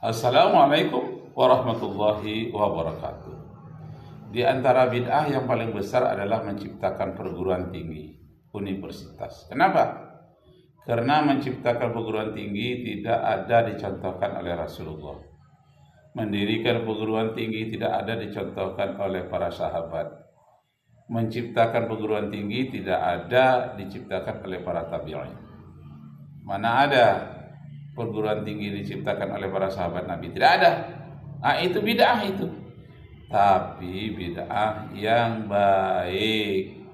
Assalamualaikum warahmatullahi wabarakatuh. Di antara bid'ah yang paling besar adalah menciptakan perguruan tinggi, universitas. Kenapa? Karena menciptakan perguruan tinggi tidak ada dicontohkan oleh Rasulullah. Mendirikan perguruan tinggi tidak ada dicontohkan oleh para sahabat. Menciptakan perguruan tinggi tidak ada diciptakan oleh para tabi'in. Mana ada perguruan tinggi diciptakan oleh para sahabat Nabi? Tidak ada. Itu bid'ah itu. Tapi bid'ah yang baik.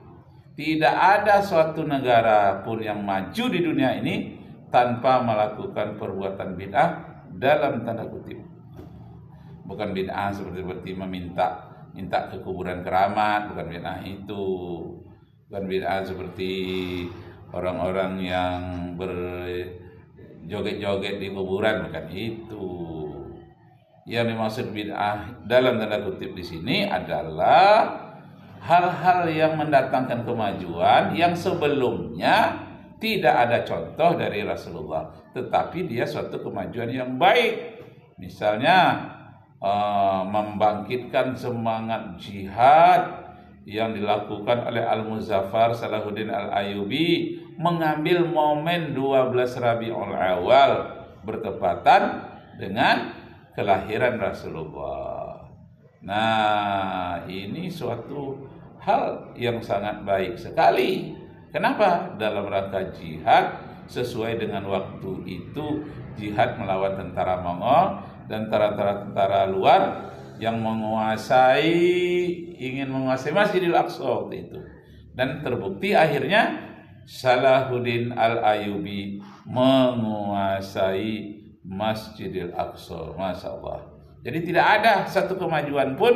Tidak ada suatu negara pun yang maju di dunia ini tanpa melakukan perbuatan bid'ah dalam tanda kutip. Bukan bid'ah seperti minta ke kuburan keramat, bukan bid'ah itu. Bukan bid'ah seperti orang-orang yang berjoget-joget di kuburan, bukan itu. Yang dimaksud bid'ah dalam tanda kutip di sini adalah hal-hal yang mendatangkan kemajuan yang sebelumnya tidak ada contoh dari Rasulullah, tetapi dia suatu kemajuan yang baik. Misalnya membangkitkan semangat jihad yang dilakukan oleh Al-Muzaffar Salahuddin Al-Ayyubi, mengambil momen 12 Rabiul Awal bertepatan dengan kelahiran Rasulullah. Nah, ini suatu hal yang sangat baik sekali. Kenapa? Dalam rangka jihad sesuai dengan waktu itu, jihad melawan tentara Mongol dan tentara luar yang ingin menguasai Masjidil Aqsa waktu itu. Dan terbukti akhirnya Salahuddin Al-Ayyubi menguasai Masjidil Aqsa. Masya Allah. Jadi tidak ada satu kemajuan pun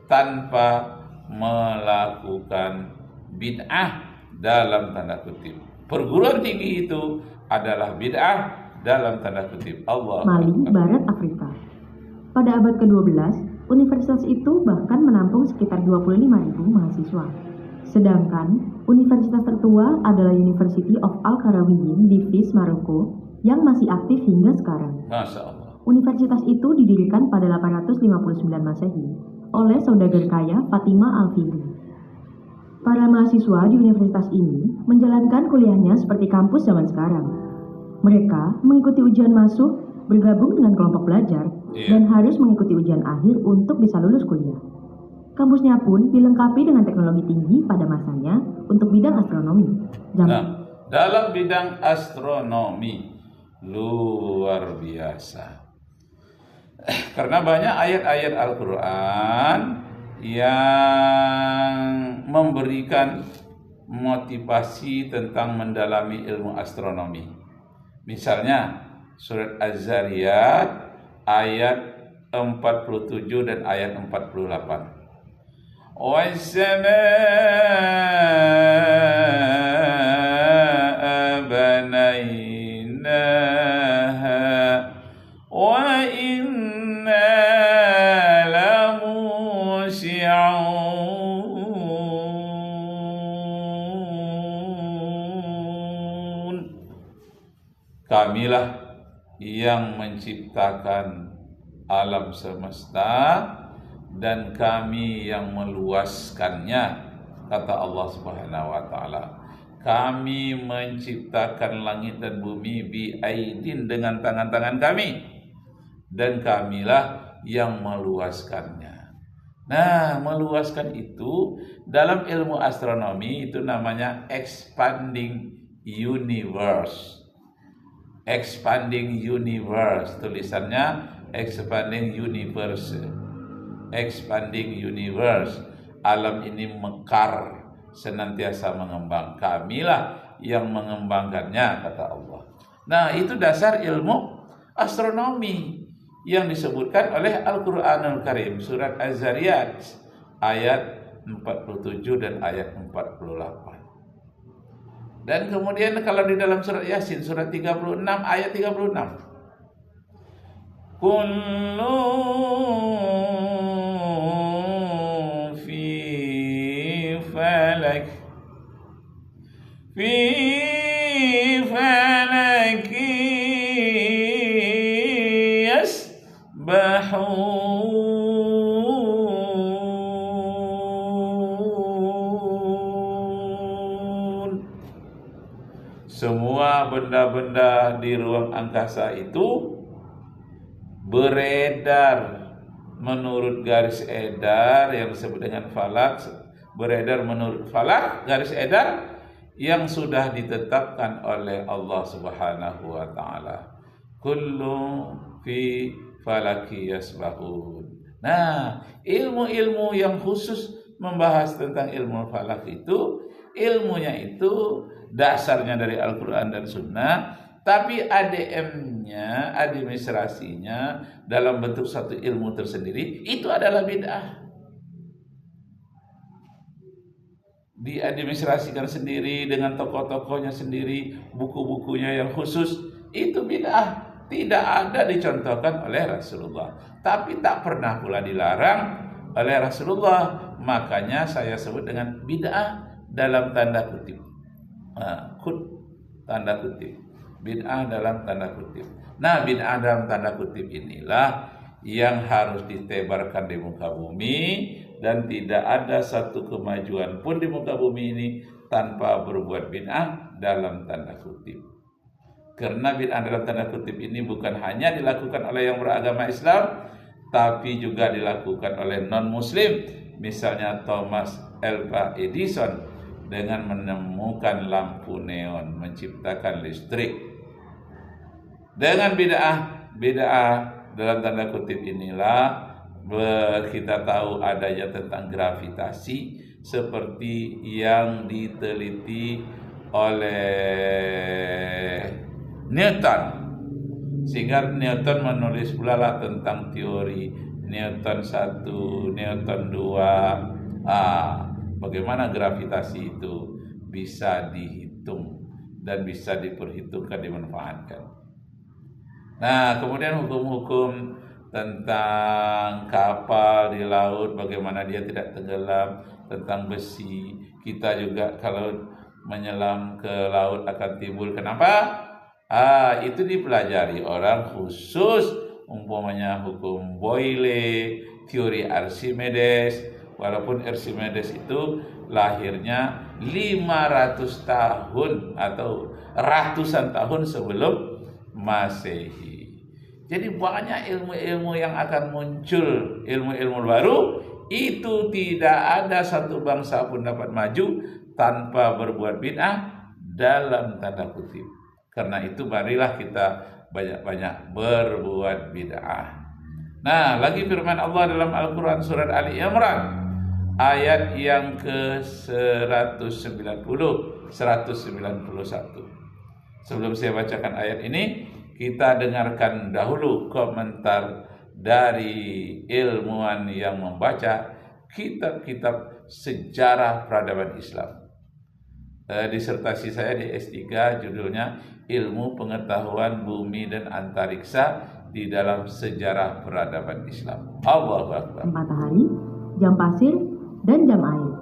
tanpa melakukan bid'ah dalam tanda kutip. Perguruan tinggi itu adalah bid'ah dalam tanda kutip. Allah. Mali, Barat Afrika. Pada abad ke-12, universitas itu bahkan menampung sekitar 25.000 mahasiswa. Sedangkan universitas tertua adalah University of Al-Qarawiyyin di Fez, Maroko, yang masih aktif hingga sekarang. Masya Allah. Universitas itu didirikan pada 859 Masehi oleh saudagar kaya Fatima Al-Fihri. Para mahasiswa di universitas ini menjalankan kuliahnya seperti kampus zaman sekarang. Mereka mengikuti ujian masuk, bergabung dengan kelompok belajar, dan harus mengikuti ujian akhir untuk bisa lulus kuliah. Kampusnya pun dilengkapi dengan teknologi tinggi pada masanya untuk bidang astronomi. Dalam bidang astronomi luar biasa. Karena banyak ayat-ayat Al-Quran yang memberikan motivasi tentang mendalami ilmu astronomi. Misalnya surat Az-Zariyat ayat 47 dan ayat 48. وَالسَّمَاءَ بَنَيْنَاهَا وَإِنَّا لَمُوسِعُونَ. Kamilah yang menciptakan alam semesta dan kami yang meluaskannya, kata Allah Subhanahu wa taala. Kami menciptakan langit dan bumi biaidin, dengan tangan-tangan kami, dan kamilah yang meluaskannya. Nah, meluaskan itu dalam ilmu astronomi itu namanya expanding universe. Expanding universe, tulisannya expanding universe. Expanding universe. Alam ini mekar, senantiasa mengembang. Kamilah yang mengembangkannya, kata Allah. Nah, itu dasar ilmu astronomi yang disebutkan oleh Al-Quranul Karim, surat Az-Zariyat ayat 47 dan ayat 48. Dan kemudian kalau di dalam surat Yasin surat 36 ayat 36. Kullu fi falak yasbahun. Semua benda-benda di ruang angkasa itu beredar menurut garis edar yang disebut dengan falak, beredar menurut falak, garis edar yang sudah ditetapkan oleh Allah Subhanahu wa taala. Kullu fi falaki yasbahun. Nah, ilmu-ilmu yang khusus membahas tentang ilmu falak itu, ilmunya itu dasarnya dari Al-Quran dan Sunnah, tapi ADM-nya, administrasinya dalam bentuk satu ilmu tersendiri, itu adalah bid'ah. Diadministrasikan sendiri dengan tokoh-tokohnya sendiri, buku-bukunya yang khusus, itu bid'ah. Tidak ada dicontohkan oleh Rasulullah, tapi tak pernah pula dilarang oleh Rasulullah. Makanya saya sebut dengan bid'ah dalam tanda kutip. Tanda kutip. Bid'ah dalam tanda kutip. Nah, bid'ah dalam tanda kutip inilah yang harus ditebarkan di muka bumi, dan tidak ada satu kemajuan pun di muka bumi ini tanpa berbuat bid'ah dalam tanda kutip. Karena bid'ah dalam tanda kutip ini bukan hanya dilakukan oleh yang beragama Islam, tapi juga dilakukan oleh non-muslim. Misalnya Thomas Alva Edison dengan menemukan lampu neon, menciptakan listrik. Dengan bid'ah dalam tanda kutip inilah kita tahu adanya tentang gravitasi seperti yang diteliti oleh Newton, sehingga Newton menulis pula lah tentang teori Newton 1, Newton 2. Bagaimana gravitasi itu bisa dihitung dan bisa diperhitungkan, dimanfaatkan. Nah, kemudian hukum-hukum tentang kapal di laut, bagaimana dia tidak tenggelam, tentang besi. Kita juga kalau menyelam ke laut akan timbul. Kenapa? Itu dipelajari orang khusus, umpamanya hukum Boyle, teori Archimedes. Walaupun Archimedes itu lahirnya 500 tahun atau ratusan tahun sebelum Masehi. Jadi banyak ilmu-ilmu yang akan muncul, ilmu-ilmu baru, itu tidak ada satu bangsa pun dapat maju tanpa berbuat bid'ah dalam tanda kutip. Karena itu marilah kita banyak-banyak berbuat bid'ah. Nah, lagi firman Allah dalam Al-Quran surat Ali Imran ayat yang ke-191. Sebelum saya bacakan ayat ini, kita dengarkan dahulu komentar dari ilmuwan yang membaca kitab-kitab sejarah peradaban Islam. Disertasi saya di S3 judulnya Ilmu Pengetahuan Bumi dan Antariksa di dalam Sejarah Peradaban Islam. Allahu Akbar. Matahari, jam pasir, dan jam air.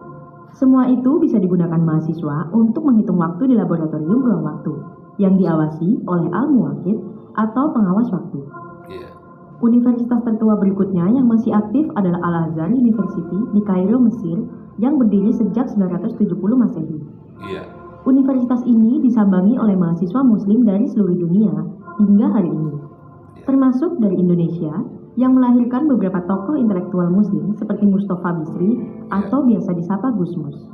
Semua itu bisa digunakan mahasiswa untuk menghitung waktu di laboratorium ruang waktu yang diawasi oleh al-muwakil atau pengawas waktu. Universitas tertua berikutnya yang masih aktif adalah Al-Azhar University di Kairo, Mesir, yang berdiri sejak 970 Masehi. Universitas ini disambangi oleh mahasiswa muslim dari seluruh dunia hingga hari ini, termasuk dari Indonesia yang melahirkan beberapa tokoh intelektual muslim seperti Mustafa Bisri atau biasa disapa Gusmus.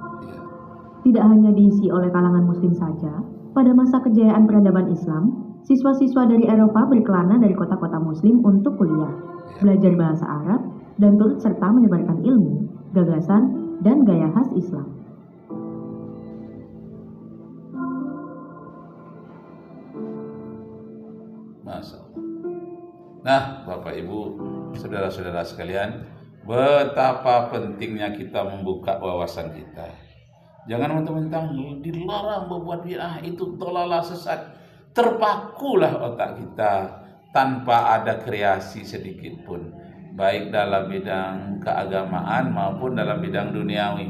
Tidak hanya diisi oleh kalangan muslim saja, pada masa kejayaan peradaban Islam, siswa-siswa dari Eropa berkelana dari kota-kota muslim untuk kuliah, belajar bahasa Arab, dan turut serta menyebarkan ilmu, gagasan, dan gaya khas Islam. Masya Allah. Nah, Bapak Ibu, saudara-saudara sekalian, betapa pentingnya kita membuka wawasan kita. Jangan mentang-mentang dilarang berbuat bid'ah, itu dolalah sesat. Terpakulah otak kita tanpa ada kreasi sedikit pun, baik dalam bidang keagamaan maupun dalam bidang duniawi.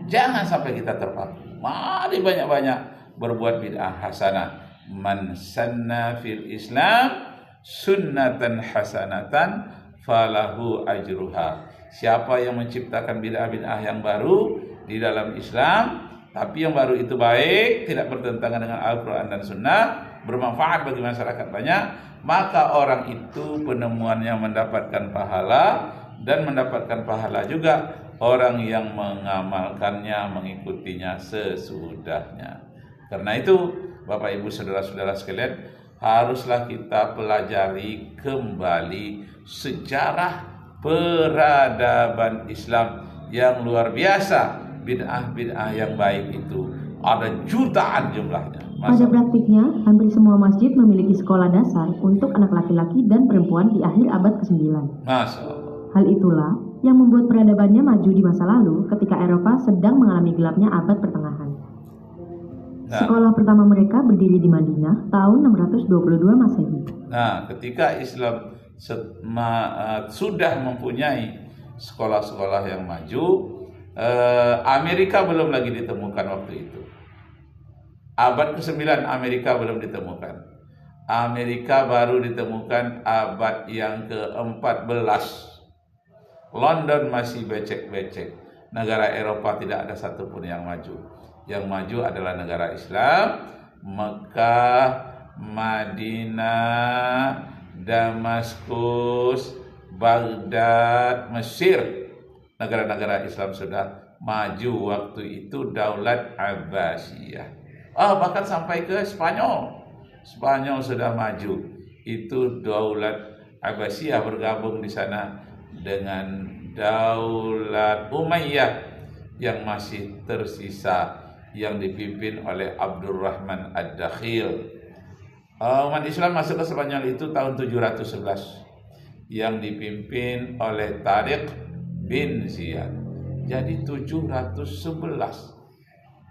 Jangan sampai kita terpaku. Mari banyak-banyak berbuat bid'ah hasanah. Man sanna fil Islam sunnatan hasanatan falahu ajruha. Siapa yang menciptakan bid'ah-bid'ah yang baru di dalam Islam, tapi yang baru itu baik, tidak bertentangan dengan Al-Quran dan Sunnah, bermanfaat bagi masyarakat banyak, maka orang itu penemuannya mendapatkan pahala, dan mendapatkan pahala juga orang yang mengamalkannya, mengikutinya sesudahnya. Karena itu, Bapak Ibu saudara-saudara sekalian, haruslah kita pelajari kembali sejarah peradaban Islam yang luar biasa. Bid'ah-bid'ah yang baik itu ada jutaan jumlahnya. Pada praktiknya, hampir semua masjid memiliki sekolah dasar untuk anak laki-laki dan perempuan di akhir abad ke-9. Masya Allah. Hal itulah yang membuat peradabannya maju di masa lalu ketika Eropa sedang mengalami gelapnya abad pertengahan. Sekolah pertama mereka berdiri di Madinah tahun 622 Masehi. Nah, ketika Islam sudah mempunyai sekolah-sekolah yang maju, Amerika belum lagi ditemukan waktu itu. Abad ke-9 Amerika belum ditemukan. Amerika baru ditemukan abad yang ke-14. London masih becek-becek. Negara Eropa tidak ada satupun yang maju. Yang maju adalah negara Islam, Mekah, Madinah, Damaskus, Baghdad, Mesir. Negara-negara Islam sudah maju waktu itu, Daulat Abbasiyah. Bahkan sampai ke Spanyol. Spanyol sudah maju. Itu Daulat Abbasiyah bergabung di sana dengan Daulat Umayyah yang masih tersisa, yang dipimpin oleh Abdurrahman Ad-Dakhil. Umat Islam masuk ke Spanyol itu tahun 711 yang dipimpin oleh Tariq bin Ziyad. Jadi 711.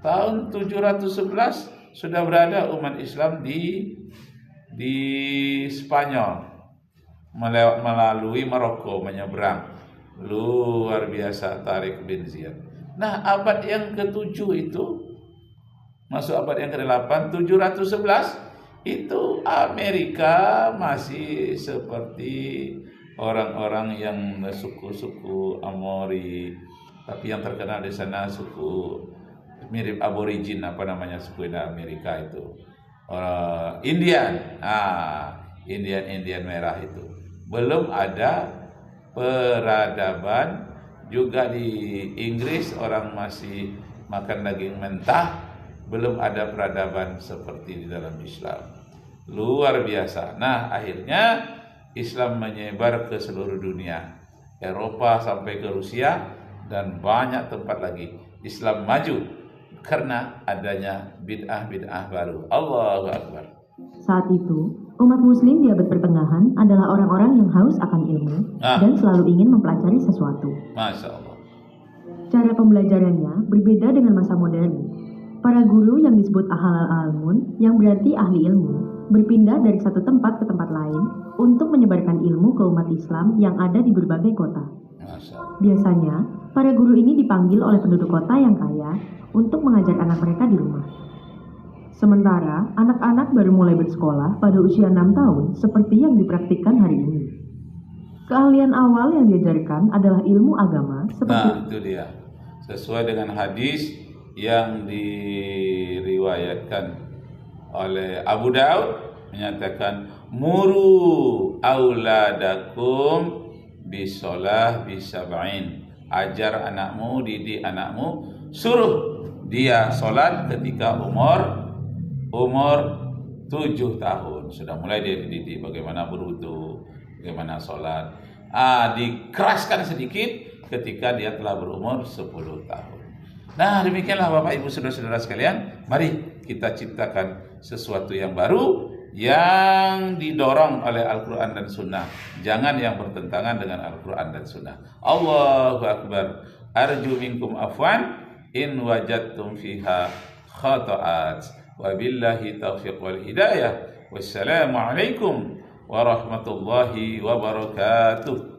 Tahun 711 sudah berada umat Islam di Spanyol, melalui Maroko, menyeberang. Luar biasa Tariq bin Ziyad. Nah, abad yang ke-7 itu masuk abad yang ke-8, 711 itu Amerika masih seperti orang-orang yang suku-suku Amori, tapi yang terkenal di sana suku mirip aborigin, suku Amerika itu Indian, Indian merah itu. Belum ada peradaban. Juga di Inggris orang masih makan daging mentah. Belum ada peradaban seperti di dalam Islam. Luar biasa. Nah, akhirnya Islam menyebar ke seluruh dunia, Eropa sampai ke Rusia, dan banyak tempat lagi. Islam maju karena adanya bid'ah-bid'ah baru. Allahu Akbar. Saat itu, umat muslim di abad pertengahan adalah orang-orang yang haus akan ilmu dan selalu ingin mempelajari sesuatu. Masya Allah. Cara pembelajarannya berbeda dengan masa modern. Para guru yang disebut ahlul ilmun, yang berarti ahli ilmu, berpindah dari satu tempat ke tempat lain untuk menyebarkan ilmu ke umat Islam yang ada di berbagai kota. Biasanya, para guru ini dipanggil oleh penduduk kota yang kaya untuk mengajar anak mereka di rumah. Sementara, anak-anak baru mulai bersekolah pada usia 6 tahun seperti yang dipraktikkan hari ini. Keahlian awal yang diajarkan adalah ilmu agama seperti... Nah, itu dia. Sesuai dengan hadis yang diriwayatkan oleh Abu Daud, menyatakan muru auladakum bisolah bisab'in. Ajar anakmu, didik anakmu, suruh dia sholat ketika umur 7 tahun. Sudah mulai dia dididik bagaimana berwudu, bagaimana sholat. Dikeraskan sedikit ketika dia telah berumur 10 tahun. Nah, demikianlah Bapak Ibu Saudara-saudara sekalian, mari kita ciptakan sesuatu yang baru yang didorong oleh Al-Quran dan Sunnah. Jangan yang bertentangan dengan Al-Quran dan Sunnah. Allahu Akbar. Arju minkum afwan in wajadtum fiha khata'at. Wabillahi taufiq wal hidayah. Wassalamualaikum warahmatullahi wabarakatuh.